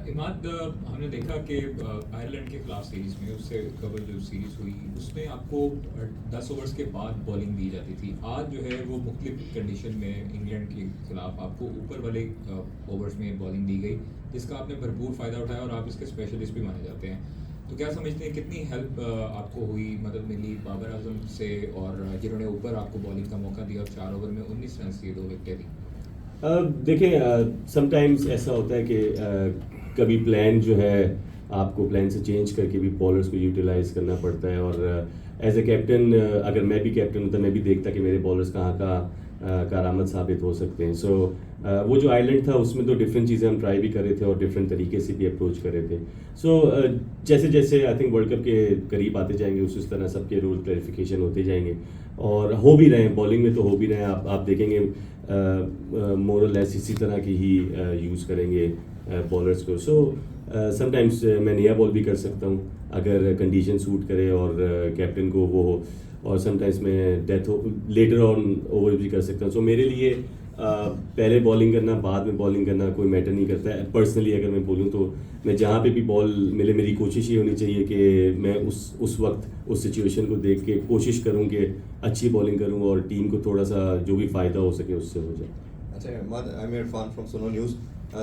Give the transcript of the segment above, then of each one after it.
इमाद, हमने देखा कि आयरलैंड के खिलाफ सीरीज़ में उससे कबल जो सीरीज़ हुई उसमें आपको 10 ओवर्स के बाद बॉलिंग दी जाती थी। आज जो है वो मुख्तलिफ कंडीशन में इंग्लैंड के खिलाफ आपको ऊपर वाले ओवर्स में बॉलिंग दी गई, जिसका आपने भरपूर फ़ायदा उठाया और आप इसके स्पेशलिस्ट भी माने जाते हैं। तो क्या समझते हैं कितनी हेल्प आपको हुई, मदद मिली बाबर आजम से, और जिन्होंने ऊपर आपको बॉलिंग का मौका दिया और 4 ओवर में 19 रन दिए, 2 विकेटें दी? देखें, समटाइम्स ऐसा होता है कि कभी प्लान जो है आपको प्लान से चेंज करके भी बॉलर्स को यूटिलाइज करना पड़ता है। और एज ए कैप्टन, अगर मैं भी कैप्टन होता मैं भी देखता कि मेरे बॉलर्स कहाँ का कारआमद साबित हो सकते हैं। सो वो जो आइलैंड था उसमें तो डिफरेंट चीज़ें हम ट्राई भी कर रहे थे और डिफरेंट तरीके से भी अप्रोच कर रहे थे। सो जैसे जैसे आई थिंक वर्ल्ड कप के करीब आते जाएंगे उस तरह सबके रूल क्लैरिफिकेशन होते जाएंगे और हो भी रहे हैं। बॉलिंग में तो हो भी रहे हैं, आप देखेंगे मोर और लेस इसी तरह की ही यूज़ करेंगे बॉलर्स को। सो समटाइम्स मैं नया बॉल भी कर सकता हूँ अगर कंडीशन सूट करे और कैप्टन को वो हो, और समटाइम्स मैं डेथ लेटर ऑन ओवर भी कर सकता हूँ। सो मेरे लिए पहले बॉलिंग करना बाद में बॉलिंग करना कोई मैटर नहीं करता है। पर्सनली अगर मैं बोलूँ तो मैं जहाँ पे भी बॉल मिले मेरी कोशिश ये होनी चाहिए कि मैं उस वक्त उस सिचुएशन को देख के कोशिश करूँ कि अच्छी बॉलिंग करूँ और टीम को थोड़ा सा जो भी फ़ायदा हो सके उससे हो जाए। अच्छा Ahmad, I am Irfan from Suno news.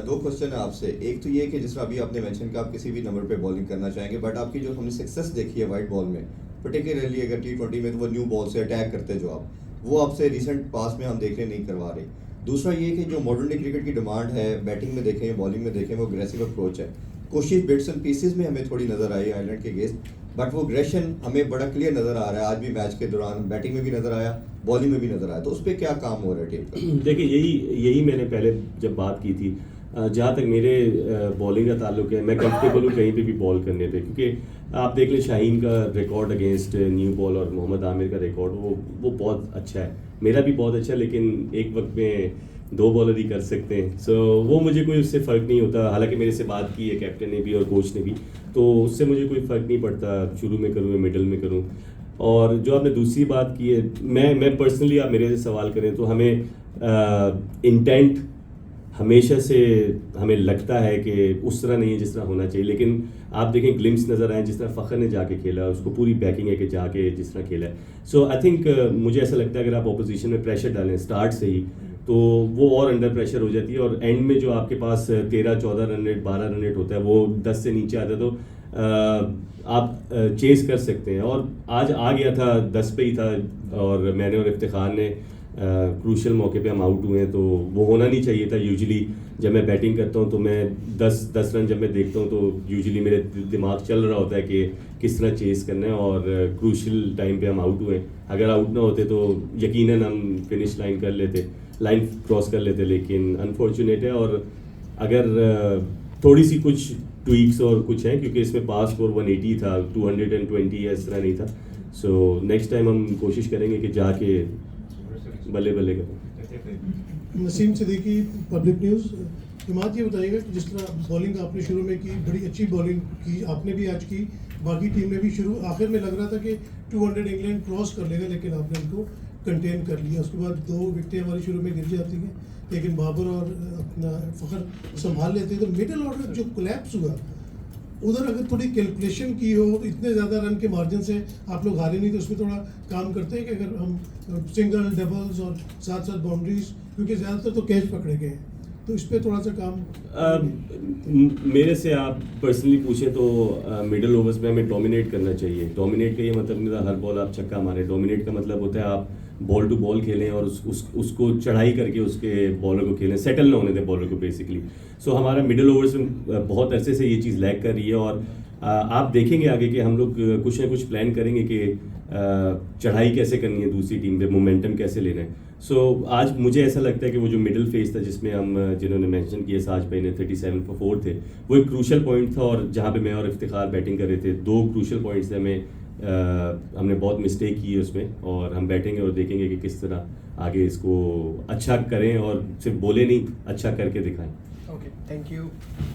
दो क्वेश्चन है आपसे। एक तो ये कि जिस तरह अभी आपने मेंशन किया आप किसी भी नंबर पे बॉलिंग करना चाहेंगे, बट आपकी जो हमने सक्सेस देखी है वाइट बॉल में, पर्टिकुलरली अगर T20 में तो वो न्यू बॉल से अटैक करते जो आप, वो आपसे रिसेंट पास में हम देख रहे नहीं करवा रहे। दूसरा ये कि जो मॉडर्न डे क्रिकेट की डिमांड है, बैटिंग में देखें बॉलिंग में देखें, वो अग्रेसिव अप्रोच है। कोशिश बिट्स एंड पीसेस में हमें थोड़ी नज़र आई आयरलैंड के अगेंस्ट, बट वो अग्रेशन हमें बड़ा क्लियर नज़र आ रहा है। आज भी मैच के दौरान बैटिंग में भी नज़र आया, बॉलिंग में भी नज़र आया। तो उस पर क्या काम हो रहा है टीम का? देखिए, यही मैंने पहले जब बात की थी, जहाँ तक मेरे बॉलिंग का ताल्लुक है मैं कंफर्टेबल हूँ कहीं पे भी बॉल करने पे, क्योंकि आप देख लें शाहीन का रिकॉर्ड अगेंस्ट न्यू बॉल और मोहम्मद आमिर का रिकॉर्ड वो बहुत अच्छा है, मेरा भी बहुत अच्छा है, लेकिन एक वक्त में 2 बॉलर ही कर सकते हैं। सो वो मुझे कोई उससे फ़र्क नहीं होता। हालांकि मेरे से बात की है कैप्टन ने भी और कोच ने भी, तो उससे मुझे कोई फ़र्क नहीं पड़ता शुरू में करूँ या मिडल में करूँ। और जो आपने दूसरी बात की है, मैं पर्सनली आप मेरे से सवाल करें तो हमें इंटेंट हमेशा से हमें लगता है कि उस तरह नहीं है जिस तरह होना चाहिए, लेकिन आप देखें ग्लिम्स नज़र आए जिस तरह फ़खर ने जाके खेला, उसको पूरी बैकिंग है कि जाके जिस तरह खेला है। सो आई थिंक मुझे ऐसा लगता है अगर आप अपोजिशन में प्रेशर डालें स्टार्ट से ही तो वो और अंडर प्रेशर हो जाती है, और एंड में जो आपके पास 13-14 रन रेट 12 रन रेट होता है वो 10 से नीचे आता है तो आप चेस कर सकते हैं। और आज आ गया था 10 पे ही था और मैंने और इफ्तिखार ने क्रूशल मौके पे हम आउट हुए हैं, तो वो होना नहीं चाहिए था। यूजुअली जब मैं बैटिंग करता हूँ तो मैं 10 रन जब मैं देखता हूँ तो यूजुअली मेरे दिमाग चल रहा होता है कि किस तरह चेस करना है, और क्रूशल टाइम पे हम आउट हुए। अगर आउट ना होते तो यकीनन हम फिनिश लाइन कर लेते, लाइन क्रॉस कर लेते, लेकिन अनफॉर्चुनेट है। और अगर थोड़ी सी कुछ ट्वीक्स और कुछ हैं, क्योंकि इसमें पास स्कोर 180 था, 220 इस तरह नहीं था। सो नेक्स्ट टाइम हम कोशिश करेंगे कि जाके बल्ले बल्ले करें। Naseem Siddiqui, public news. इमाद, ये बताइएगा कि जिस तरह बॉलिंग आपने शुरू में की, बड़ी अच्छी बॉलिंग की आपने भी आज की, बाकी टीम ने भी शुरू आखिर में लग रहा था कि 200 इंग्लैंड क्रॉस कर लेगा, लेकिन आपने उनको कंटेन कर लिया। उसके बाद 2 विकेटें हमारी शुरू में गिर जाती हैं, लेकिन बाबर और अपना फ़खर संभाल लेते हैं। तो मिडल ऑर्डर जो कोलैप्स हुआ, उधर अगर थोड़ी कैलकुलेशन की हो, इतने ज़्यादा रन के मार्जिन से आप लोग हारे नहीं, तो उसमें थोड़ा काम करते हैं कि अगर हम सिंगल डबल्स और साथ साथ बाउंड्रीज, क्योंकि ज़्यादातर तो कैच पकड़े गए हैं, तो इस पर थोड़ा सा काम। मेरे से आप पर्सनली पूछें तो मिडल ओवर्स में हमें डोमिनेट करना चाहिए। डोमिनेट का ये मतलब नहीं था हर बॉल आप छक्का मारें। डोमिनेट का मतलब होता है आप बॉल टू बॉल खेलें और उसको चढ़ाई करके उसके बॉलर को खेलें, सेटल ना होने दें बॉलर को बेसिकली। सो हमारा मिडल ओवर्स में बहुत अरसे से ये चीज़ लैग कर रही है, और आप देखेंगे आगे कि हम लोग कुछ ना कुछ प्लान करेंगे कि चढ़ाई कैसे करनी है दूसरी टीम पे, मोमेंटम कैसे लेना है। सो आज मुझे ऐसा लगता है कि वो जो मिडिल फेज था जिसमें हम जिन्होंने मेंशन किया साज भाई ने 37 for 4 थे, वो एक क्रूशल पॉइंट था, और जहाँ पे मैं और इफ्तिखार बैटिंग कर रहे थे 2 क्रूशल पॉइंट्स थे। हमने बहुत मिस्टेक की है उसमें, और हम बैठेंगे और देखेंगे कि किस तरह आगे इसको अच्छा करें और सिर्फ बोले नहीं अच्छा करके दिखाएं। Okay, thank you.